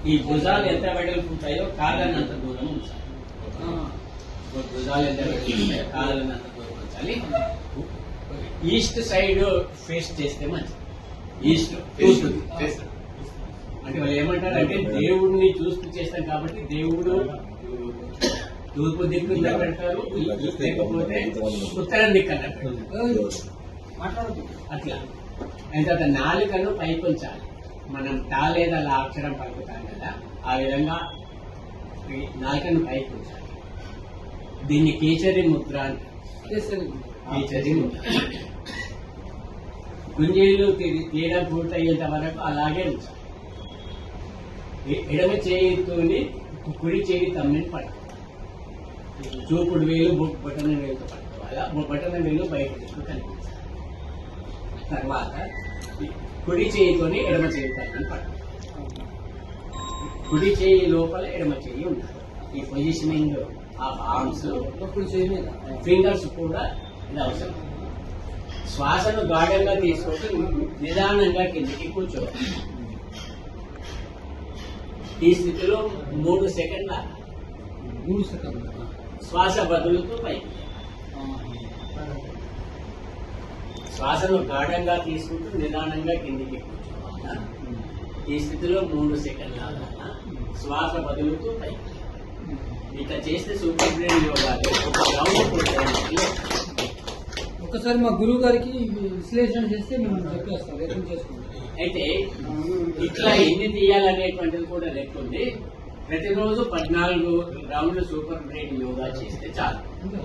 ఈ భుజాలు ఎంత వెడల్పు ఉంటాయో కాళ్ళని అంత దూరం ఉంచాలి. భుజాలు ఎంత వెడల్పు ఉంటాయో కాళ్ళని అంత దూరం ఉంచాలి. ఈస్ట్ సైడ్ ఫేస్ చేస్తే మంచిది. ఈస్ట్ అంటే వాళ్ళు ఏమంటారు అంటే దేవుడిని చూస్తూ చేస్తాం కాబట్టి దేవుడు తూర్పు దిక్కు పెడతారు, లేకపోతే ఉత్తరం దిక్కు అన్నట్టు అట్లా. అయితే నాలుకను పైకి ఉంచాలి. మనం టా లేదా లా అక్షరం పలుకుతాం కదా, ఆ విధంగా నాలుకను పైకి ఉంచాలి. దీన్ని కేచరి ముద్ర అంటారు. కేచరి ముద్ర. గుంజీలు తీయడం పూర్తయ్యేంత వరకు అలాగే ఉంచాలి. ఎడమ చేయితోని కుడి చేయి తమ్మిని పట్టుకోవాలి. చూపుడు వేలు బొటన వేలుతో పట్టుకోవాలి. బొటన వేలు బయట కనిపించాలి. తర్వాత కుడి చేయితోని ఎడమ చేయి తమ్మిని పట్టుకోవాలి. కుడి చేయి లోపల ఎడమ చేయి ఉండాలి. ఈ పొజిషనింగ్ ఆఫ్ ఆర్మ్స్, ఫింగర్స్ కూడా ఇది అవసరం. శ్వాసను గాఢంగా తీసుకుంటూ నిదానంగా కిందకి కూర్చోవాలి. ఈ స్థితిలో 3 సెకండ్ల శ్వాస బదులుతూ పైకి. శ్వాసను గాఢంగా తీసుకుంటూ నిదానంగా కిందికి కూర్చోవాలా. ఈ స్థితిలో 3 సెకండ్ల శ్వాస బదులుతూ పైకి. ఇట్లా చేస్తే సూపర్ బ్రెయిన్ యోగాలు ఒక రౌండ్. ఒకసారి మా గురువు గారికి విశ్లేషణ చేస్తే మేము చెప్పేస్తాం, రేపు చేసుకుంటాం. అయితే ఇట్లా ఎన్ని తీయాలనేటువంటిది కూడా లెక్క ఉంది. ప్రతిరోజు 14 రౌండ్లు సూపర్ బ్రెయిన్ యోగా చేస్తే చాలు.